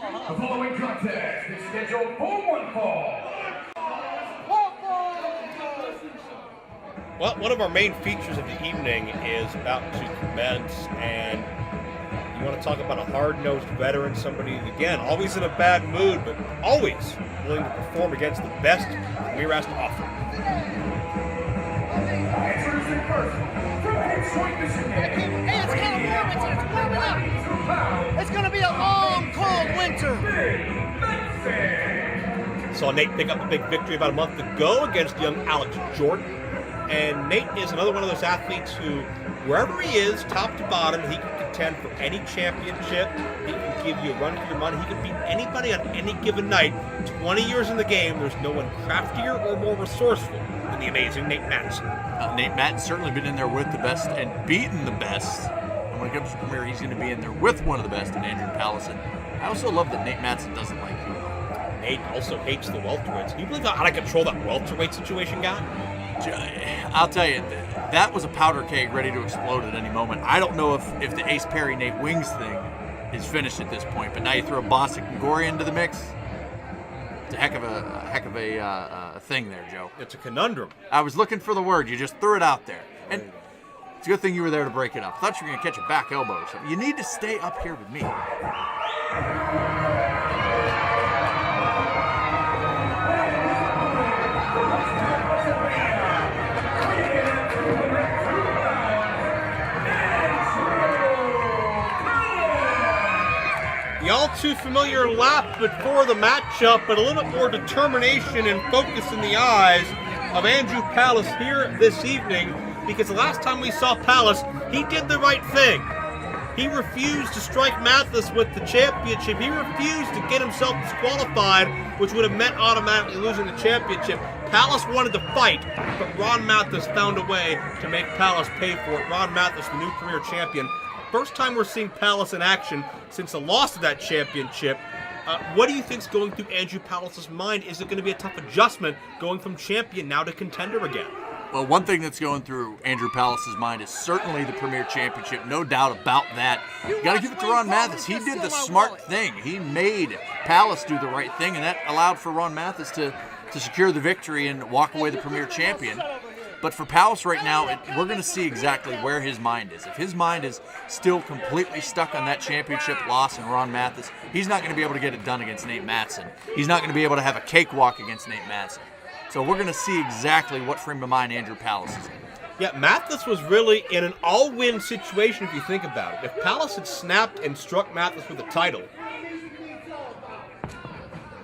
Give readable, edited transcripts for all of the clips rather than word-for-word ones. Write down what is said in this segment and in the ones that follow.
The following contest is scheduled for one fall. Well, one of our main features of the evening is about to commence, and you want to talk about a hard-nosed veteran, somebody, again, always in a bad mood, but always willing to perform against the best Premier has to offer. Introducing first, from Detroit, Michigan. Hey, it's kind of warm. It's warming up. It's going to be a long, cold winter. Saw Nate pick up a big victory about a month ago against young Alex Jordan. And Nate is another one of those athletes who, wherever he is, top to bottom, he can contend for any championship. He can give you a run for your money. He can beat anybody on any given night. 20 years in the game, there's no one craftier or more resourceful than the amazing Nate Mattson. Nate Mattson's certainly been in there with the best and beaten the best. And when it comes to Premier, he's going to be in there with one of the best in Andrew Pallison. I also love that Nate Mattson doesn't like you. Nate also hates the welterweights. Can you believe how out of control that welterweight situation got? I'll tell you, that was a powder keg ready to explode at any moment. I don't know if the Ace Perry Nate Wings thing is finished at this point, but now you throw Bostic and Gory into the mix. It's a heck of a thing there, Joe. It's a conundrum. I was looking for the word. You just threw it out there. And it's a good thing you were there to break it up. I thought you were going to catch a back elbow or something. You need to stay up here with me. The all too familiar laugh before the matchup, but a little bit more determination and focus in the eyes of Andrew Pallas here this evening, because the last time we saw Pallas, he did the right thing. He refused to strike Mathis with the championship. He refused to get himself disqualified, which would have meant automatically losing the championship. Pallas wanted to fight, but Ron Mathis found a way to make Pallas pay for it. Ron Mathis, the new Premier champion. First time we're seeing Pallas in action since the loss of that championship. What do you think's going through Andrew Pallas' mind? Is it going to be a tough adjustment going from champion now to contender again? Well, one thing that's going through Andrew Pallas' mind is certainly the Premier Championship. No doubt about that. You got to give it to Ron Mathis. He did the smart thing. He made Pallas do the right thing, and that allowed for Ron Mathis to secure the victory and walk away the Premier Champion. But for Pallas right now, we're going to see exactly where his mind is. If his mind is still completely stuck on that championship loss and Ron Mathis, he's not going to be able to get it done against Nate Mattson. He's not going to be able to have a cakewalk against Nate Mattson. So we're going to see exactly what frame of mind Andrew Pallas is in. Yeah, Mathis was really in an all-win situation if you think about it. If Pallas had snapped and struck Mathis with the title, I'm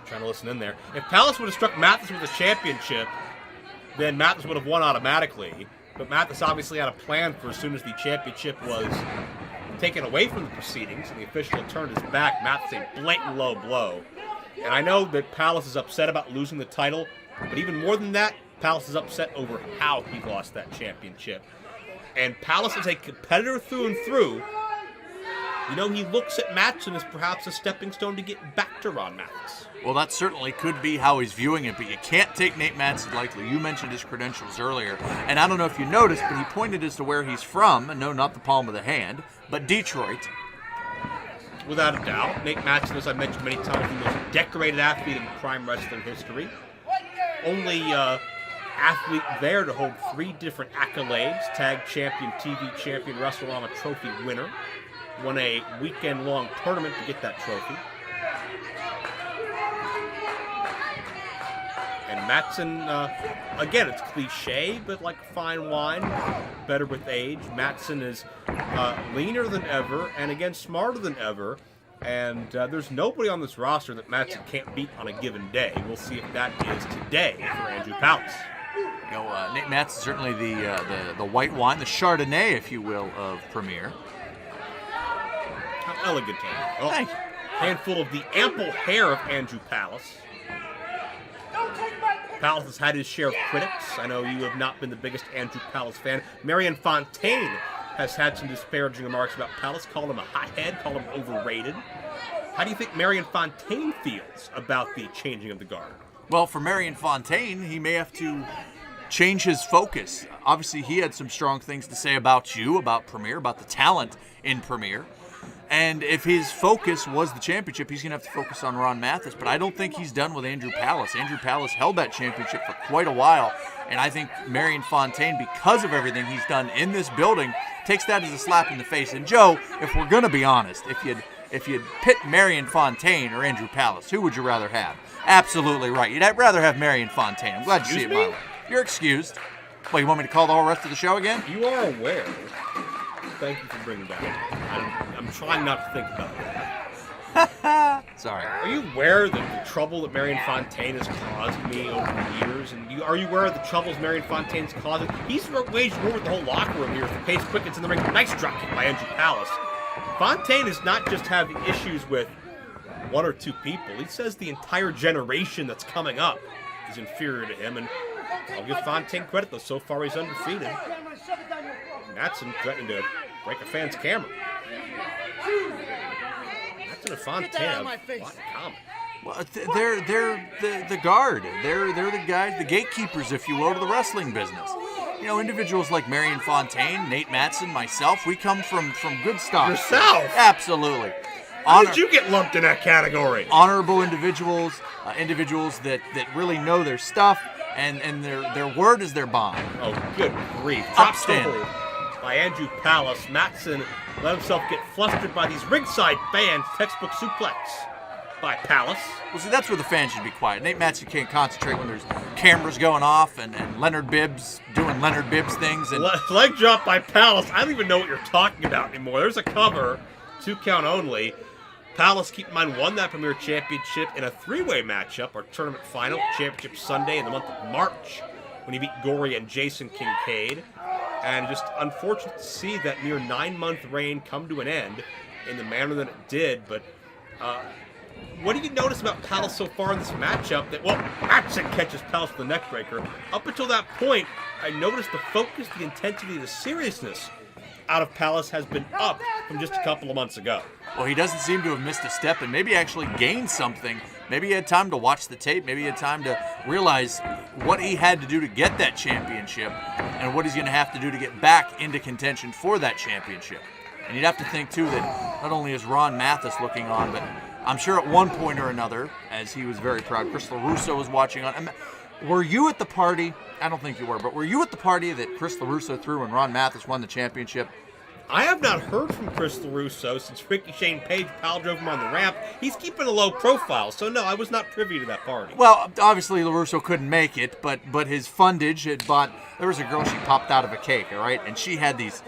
trying to listen in there. If Pallas would have struck Mathis with the championship, then Mathis would have won automatically. But Mathis obviously had a plan for as soon as the championship was taken away from the proceedings and the official turned his back, Mathis a blatant low blow. And I know that Pallas is upset about losing the title, but even more than that, Pallas is upset over how he lost that championship. And Pallas is a competitor through and through. You know, he looks at Mattson as perhaps a stepping stone to get back to Ron Mathis. Well, that certainly could be how he's viewing it, but you can't take Nate Mattson lightly. You mentioned his credentials earlier, and I don't know if you noticed, but he pointed as to where he's from, and no, not the palm of the hand, but Detroit. Without a doubt. Nate Mattson, as I mentioned many times, the most decorated athlete in prime wrestling history. Only athlete there to hold 3 different accolades: tag champion, TV champion, WrestleMania trophy winner. Won a weekend-long tournament to get that trophy. And Mattson, again, it's cliche, but like fine wine, better with age. Mattson is leaner than ever, and again, smarter than ever. And there's nobody on this roster that Mattson can't beat on a given day. We'll see if that is today for Andrew Pallas. You know, Nate Mattson certainly the white wine, the Chardonnay, if you will, of Premier. How elegant, Andrew. Oh, Thank you. handful of the ample hair of Andrew Pallas. Pallas has had his share of critics. I know you have not been the biggest Andrew Pallas fan. Marion Fontaine has had some disparaging remarks about Pallas, called him a hothead, called him overrated. How do you think Marion Fontaine feels about the changing of the guard? Well, for Marion Fontaine, he may have to change his focus. Obviously, he had some strong things to say about you, about Premier, about the talent in Premier. And if his focus was the championship, he's going to have to focus on Ron Mathis. But I don't think he's done with Andrew Pallas. Andrew Pallas held that championship for quite a while. And I think Marion Fontaine, because of everything he's done in this building, takes that as a slap in the face. And Joe, if we're going to be honest, if you'd pit Marion Fontaine or Andrew Pallas, who would you rather have? Absolutely right. You'd rather have Marion Fontaine. I'm glad you see it my way. You're excused. Well, you want me to call the whole rest of the show again? You are aware. Thank you for bringing that up. I'm trying not to think about that. Sorry. Are you aware of the trouble that Marion Fontaine has caused me over the years? And are you aware of the troubles Marion Fontaine's causing? He's waged war with the whole locker room here for Pace Quickens in the ring. Nice drop kick by Andrew Pallas. Fontaine is not just having issues with one or two people. He says the entire generation that's coming up is inferior to him. And I'll give Fontaine credit, though. So far, he's undefeated. Mattson threatening to break a fan's camera. Mattson and Fontaine have a lot in common. Well, they're the guard. They're the guys, the gatekeepers, if you will, to the wrestling business. You know, individuals like Marion Fontaine, Nate Mattson, myself, we come from good stock. Yourself? Absolutely. How did you get lumped in that category? Honorable individuals, individuals that really know their stuff, and their word is their bond. Oh, good grief. Drop Upstanding. stumble by Andrew Pallas. Mattson let himself get flustered by these ringside fans. Textbook suplex by Pallas. Well, see, that's where the fans should be quiet. Nate Mattson can't concentrate when there's cameras going off and Leonard Bibbs doing Leonard Bibbs things. And Leg drop by Pallas. I don't even know what you're talking about anymore. There's a cover, 2 count only. Pallas, keep in mind, won that Premier Championship in a 3-way matchup, our tournament final, Championship Sunday in the month of March, when he beat Gory and Jason Kincaid. And just unfortunate to see that near 9-month reign come to an end in the manner that it did. But what do you notice about Pallas so far in this matchup? That, well, Mattson catches Pallas with the neckbreaker. Up until that point, I noticed the focus, the intensity, the seriousness out of Pallas has been up from just a couple of months ago. well, he doesn't seem to have missed a step and maybe actually gained something. Maybe he had time to watch the tape. Maybe he had time to realize what he had to do to get that championship and what he's going to have to do to get back into contention for that championship. And you'd have to think, too, that not only is Ron Mathis looking on, but I'm sure at one point or another, as he was very proud, Chris LaRusso was watching on. Were you at the party? I don't think you were, but were you at the party that Chris LaRusso threw when Ron Mathis won the championship? I have not heard from Chris LaRusso since Ricky Shane Page pal drove him on the ramp. He's keeping a low profile, so no, I was not privy to that party. Well, obviously LaRusso couldn't make it, but his fundage had bought. There was a girl, she popped out of a cake, all right, and she had these.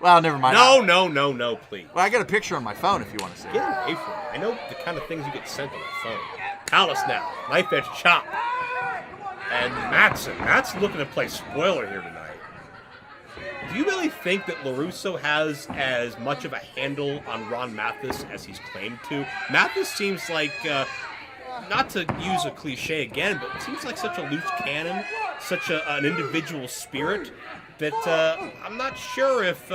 Well, never mind. No, please. Well, I got a picture on my phone if you want to see it. Get away from me. I know the kind of things you get sent on the phone. Pallas now, knife edge chop, and Mattson looking to play spoiler here tonight. Do you really think that LaRusso has as much of a handle on Ron Mathis as he's claimed to? Mathis seems like, not to use a cliche again, but it seems like such a loose cannon, such an individual spirit, that I'm not sure if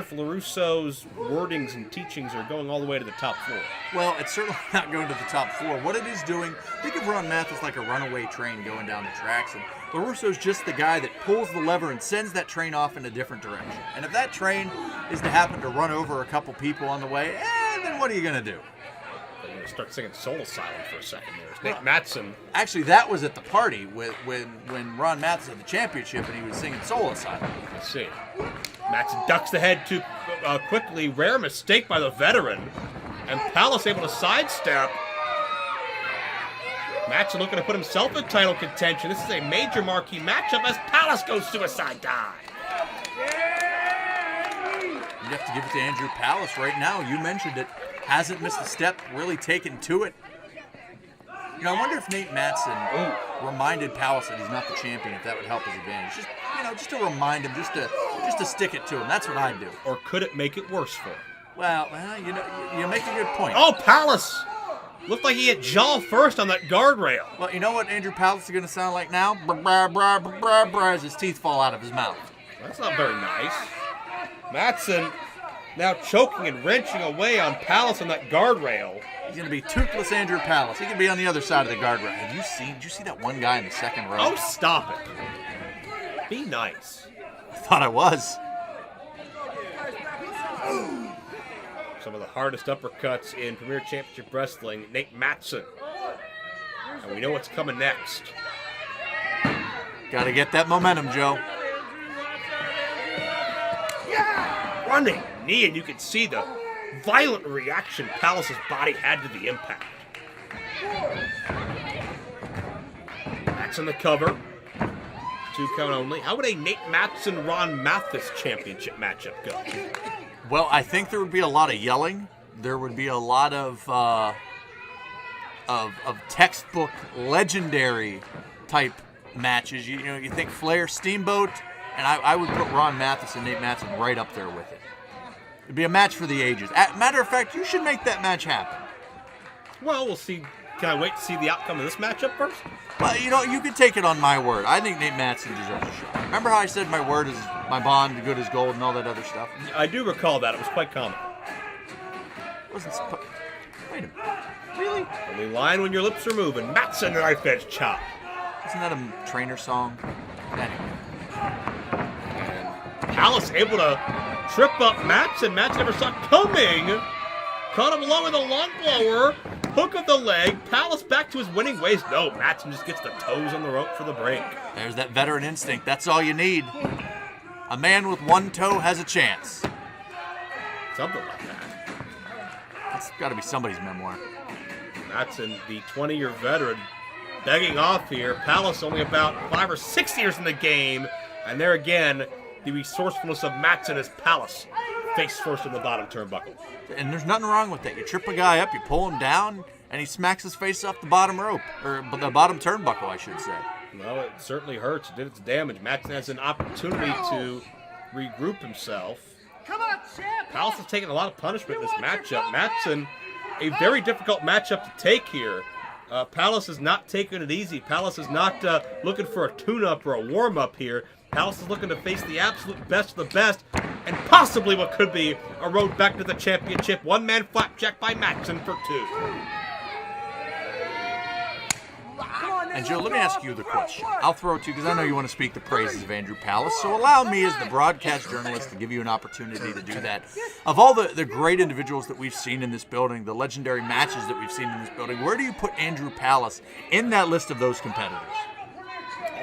LaRusso's wordings and teachings are going all the way to the top floor. Well, it's certainly not going to the top floor. What it is doing, think of Ron Mathis like a runaway train going down the tracks, and LaRusso's just the guy that pulls the lever and sends that train off in a different direction. And if that train is to happen to run over a couple people on the way, then what are you going to do? I'm going to start singing Soul Asylum for a second there. Nate Mattson. Actually, that was at the party when Ron Mathis had the championship and he was singing Soul Asylum. Let's see. Mattson ducks the head too quickly. Rare mistake by the veteran. And Pallas able to sidestep. Mattson looking to put himself in title contention. This is a major marquee matchup as Pallas goes suicide dive. You have to give it to Andrew Pallas right now. You mentioned it. Hasn't missed a step, really taken to it. You know, I wonder if Nate Mattson reminded Pallas that he's not the champion, if that would help his advantage. Just to remind him, just to stick it to him. That's what I'd do. Or could it make it worse for him? Well, you make a good point. Oh, Pallas! Looked like he hit jaw first on that guardrail. Well, you know what Andrew Pallas is going to sound like now? Brah, brah, brah, brah, brah, as his teeth fall out of his mouth. That's not very nice. Mattson now choking and wrenching away on Pallas on that guardrail. He's going to be toothless Andrew Pallas. He can be on the other side of the guardrail. Did you see that one guy in the second row? Oh, stop it. Be nice. I thought I was. some of the hardest uppercuts in Premier Championship Wrestling, Nate Mattson. And we know what's coming next. Got to get that momentum, Joe. Running knee, and you can see the violent reaction Palace's body had to the impact. Mattson the cover. 2 count only. How would a Nate Mattson-Ron Mathis championship matchup go? Well, I think there would be a lot of yelling. There would be a lot of textbook legendary type matches. You think Flair, Steamboat, and I would put Ron Mathis and Nate Mattson right up there with it. It'd be a match for the ages. Matter of fact, you should make that match happen. Well, we'll see. Can I wait to see the outcome of this matchup first? Well, you can take it on my word. I think Nate Mattson deserves a shot. Remember how I said my word is my bond, good as gold, and all that other stuff? I do recall that. It was quite common. Wait a minute. Really? Only line when your lips are moving. Mattson knife edge chop. Isn't that a trainer song? Anyway. Palace able to trip up Mattson. Mattson never saw coming. Caught him along with a lung blower. Hook of the leg. Palace back to his winning ways. No, Mattson just gets the toes on the rope for the break. There's that veteran instinct. That's all you need. A man with one toe has a chance. Something like that. That's got to be somebody's memoir. Mattson, the 20-year veteran, begging off here. Palace only about 5 or 6 years in the game. And there again, the resourcefulness of Mattson as Palace face first in the bottom turnbuckle. And there's nothing wrong with that. You trip a guy up, you pull him down, and he smacks his face off the bottom rope. Or the bottom turnbuckle, I should say. Well, it certainly hurts. It did its damage. Mattson has an opportunity to regroup himself. Come on, champ! Palace has taken a lot of punishment in this matchup. Mattson, a very difficult matchup to take here. Palace is not taking it easy. Palace is not looking for a tune-up or a warm-up here. Palace is looking to face the absolute best of the best, and possibly what could be a road back to the championship. One-man flapjack by Mattson for 2. And Joe, let me ask you the question. I'll throw it to you because I know you want to speak the praises of Andrew Palace, so allow me as the broadcast journalist to give you an opportunity to do that. Of all the great individuals that we've seen in this building, the legendary matches that we've seen in this building, where do you put Andrew Palace in that list of those competitors?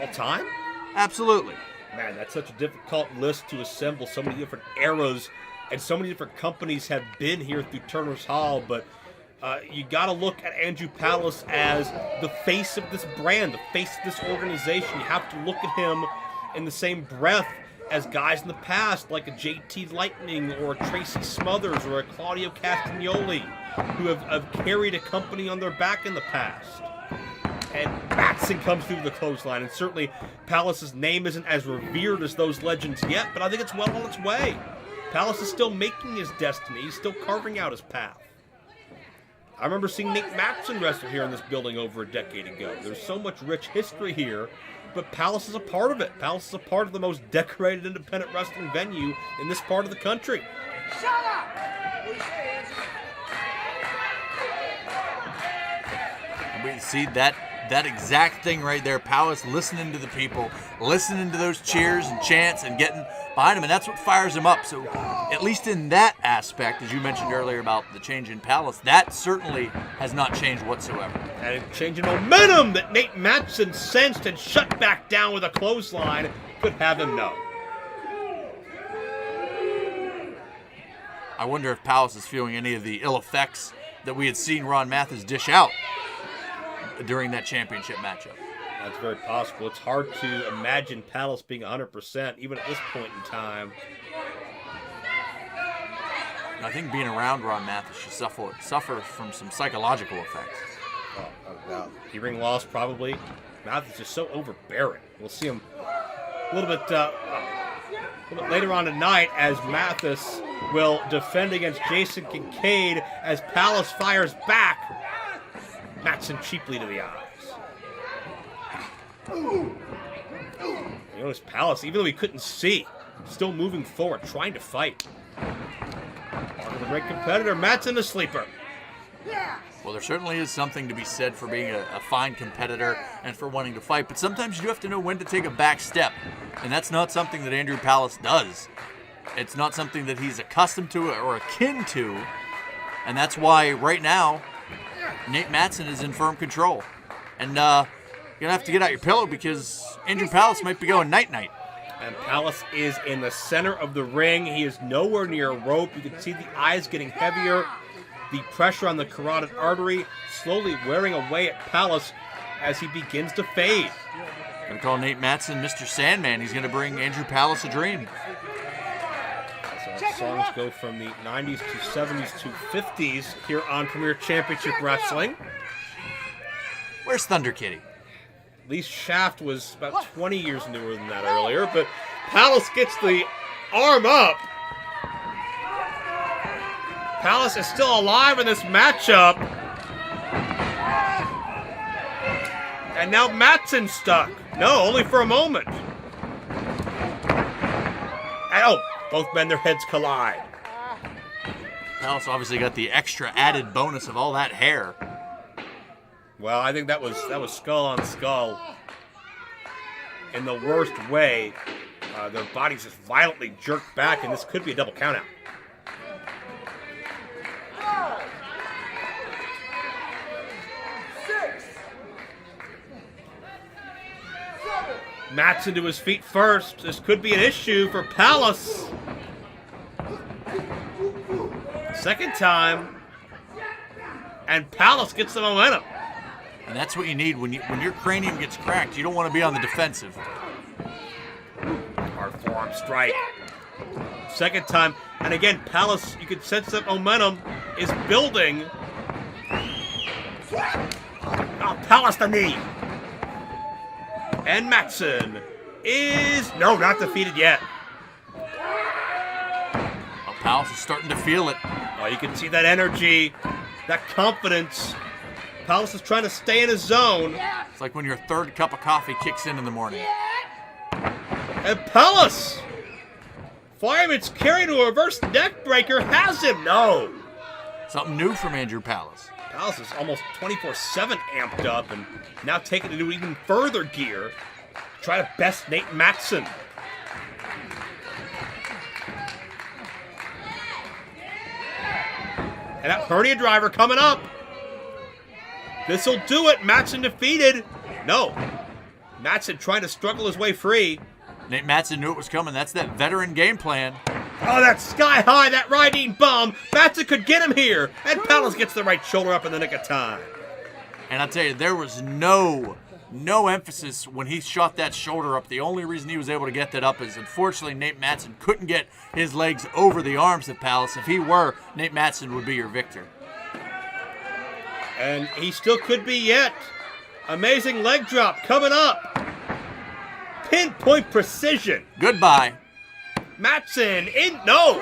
All time? Absolutely. Man, that's such a difficult list to assemble. So many different eras and so many different companies have been here through Turner's Hall, but you got to look at Andrew Palace as the face of this brand, the face of this organization. You have to look at him in the same breath as guys in the past like a JT Lightning or a Tracy Smothers or a Claudio Castagnoli who have carried a company on their back in the past. And Mattson comes through the clothesline, and certainly Palace's name isn't as revered as those legends yet, but I think it's well on its way. Palace is still making his destiny. He's still carving out his path. I remember seeing Nate Mattson wrestle here in this building over a decade ago. There's so much rich history here, but Palace is a part of it. Palace is a part of the most decorated independent wrestling venue in this part of the country. Shut up! We see that exact thing right there. Palace listening to the people, listening to those cheers and chants and getting behind him, and that's what fires him up. So at least in that aspect, as you mentioned earlier about the change in Palace, that certainly has not changed whatsoever. And a change in momentum that Nate Mattson sensed and shut back down with a clothesline could have him know. I wonder if Palace is feeling any of the ill effects that we had seen Ron Mathis dish out during that championship matchup. That's very possible. It's hard to imagine Palace being 100% even at this point in time. I think being around Ron Mathis should suffer from some psychological effects. Oh, hearing loss probably. Mathis is just so overbearing. We'll see him a little bit later on tonight as Mathis will defend against Jason Kincaid as Palace fires back. Mattson cheaply to the eyes. You notice Palace, even though he couldn't see, still moving forward, trying to fight. Part of the great competitor, Mattson a sleeper. Well, there certainly is something to be said for being a fine competitor and for wanting to fight, but sometimes you do have to know when to take a back step, and that's not something that Andrew Palace does. It's not something that he's accustomed to or akin to, And that's why right now, Nate Mattson is in firm control. And you're going to have to get out your pillow because Andrew Palace might be going night-night. And Palace is in the center of the ring. He is nowhere near a rope. You can see the eyes getting heavier. The pressure on the carotid artery slowly wearing away at Palace as he begins to fade. Going to call Nate Mattson Mr. Sandman. He's going to bring Andrew Palace a dream. So songs go from the 90s to 70s to 50s here on Premier Championship Wrestling. Where's Thunder Kitty? Lee Shaft was about 20 years newer than that earlier, but Palace gets the arm up. Palace is still alive in this matchup. And now Mattson's stuck. No, only for a moment. And, oh, both men, their heads collide. Palace obviously got the extra added bonus of all that hair. Well, I think that was skull on skull in the worst way. Their bodies just violently jerked back, and this could be a double countout. Mattson to his feet first. This could be an issue for Palace. Second time, and Palace gets the momentum. And that's what you need when your cranium gets cracked. You don't want to be on the defensive. Hard forearm strike. Second time, and again, Palace, you can sense that momentum is building. Oh, Palace the knee. And Mattson is, no, not defeated yet. Well, Palace is starting to feel it. Oh, you can see that energy, that confidence. Palace is trying to stay in his zone. It's like when your third cup of coffee kicks in the morning. And Palace, Fireman's carry to a reverse neck breaker, has him. No. Something new from Andrew Palace. Palace is almost 24/7 amped up and now taking it into even further gear. Try to best Nate Mattson. And that hernia driver coming up. This'll do it. Mattson defeated. No. Mattson trying to struggle his way free. Nate Mattson knew it was coming. That's that veteran game plan. Oh, that's sky high, that riding bum. Mattson could get him here. And Palace gets the right shoulder up in the nick of time. And I'll tell you, there was no emphasis when he shot that shoulder up. The only reason he was able to get that up is, unfortunately, Nate Mattson couldn't get his legs over the arms of Palace. If he were, Nate Mattson would be your victor. And he still could be yet. Amazing leg drop coming up. Pinpoint precision. Goodbye. Mattson in, no.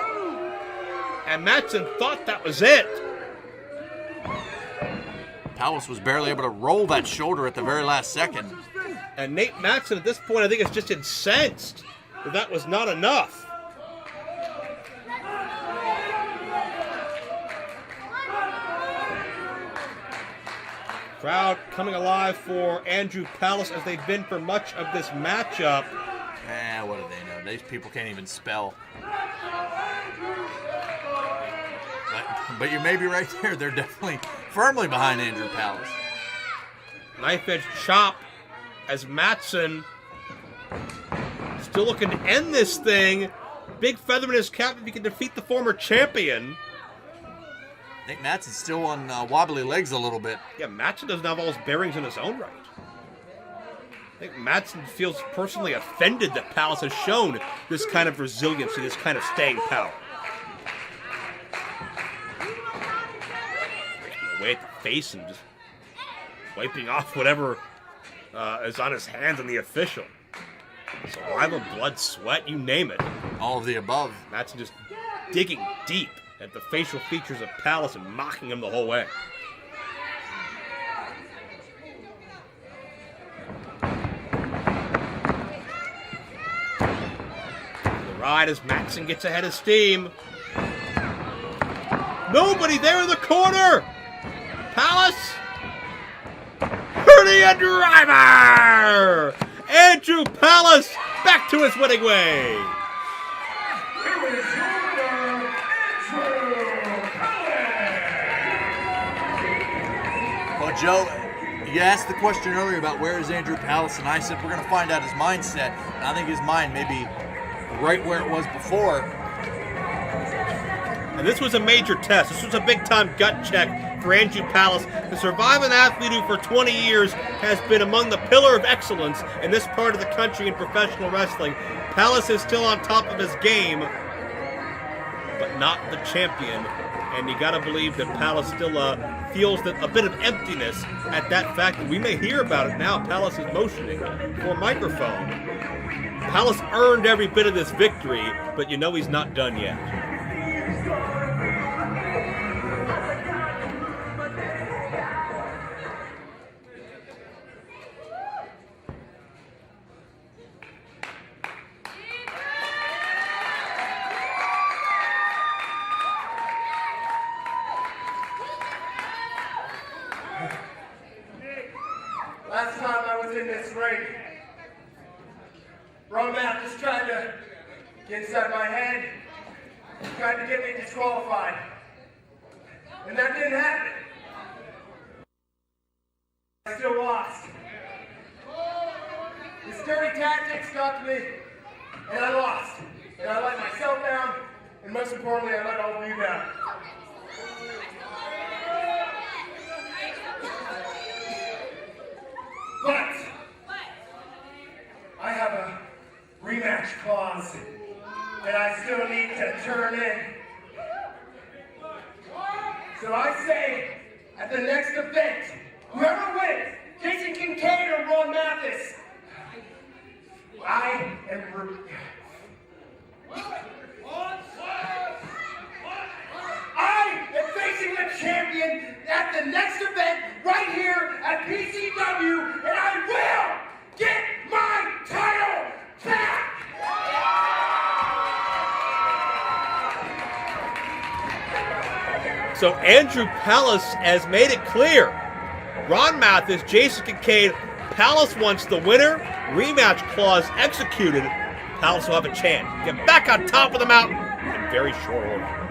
And Mattson thought that was it. Palace was barely able to roll that shoulder at the very last second. And Nate Mattson at this point, I think, is just incensed that was not enough. Crowd coming alive for Andrew Palace as they've been for much of this matchup. What do they know? These people can't even spell. But you may be right there. They're definitely firmly behind Andrew Palace. Knife edge chop as Mattson still looking to end this thing. Big feather in his cap if he can defeat the former champion. I think Mattson's still on wobbly legs a little bit. Yeah, Mattson doesn't have all his bearings in his own right. I think Mattson feels personally offended that Palace has shown this kind of resiliency, this kind of staying power. Breaking away at the face and just wiping off whatever is on his hands on the official. Saliva, blood, sweat, you name it. All of the above. Mattson just digging deep at the facial features of Palace and mocking him the whole way. The ride as Mattson gets ahead of steam. Nobody there in the corner! Palace! Hernia driver! Andrew Palace back to his winning way! Here is your winner, Andrew Palace! Joe, you asked the question earlier about where is Andrew Palace, and I said we're going to find out his mindset. And I think his mind may be right where it was before. And this was a major test. This was a big-time gut check for Andrew Palace, to survive an athlete who for 20 years has been among the pillar of excellence in this part of the country in professional wrestling. Palace is still on top of his game, but not the champion. And you gotta believe that Palace still feels that a bit of emptiness at that fact, that we may hear about it now. Palace is motioning for a microphone. Palace earned every bit of this victory, but you know he's not done yet. Last time I was in this ring, Ron Mattson tried to get inside my head, tried to get me disqualified. And that didn't happen. I still lost. His dirty tactics got to me, and I lost. And I let myself down, and most importantly, I let all of you down. But I have a rematch clause that I still need to turn in. So I say, at the next event, whoever wins, Jason Kincaid or Ron Mathis, I am facing the champion at the next event right here at PCW, and I will get my title back! So Andrew Palace has made it clear. Ron Mathis, Jason Kincaid, Palace wants the winner. Rematch clause executed. Palace will have a chance. Get back on top of the mountain in very short order.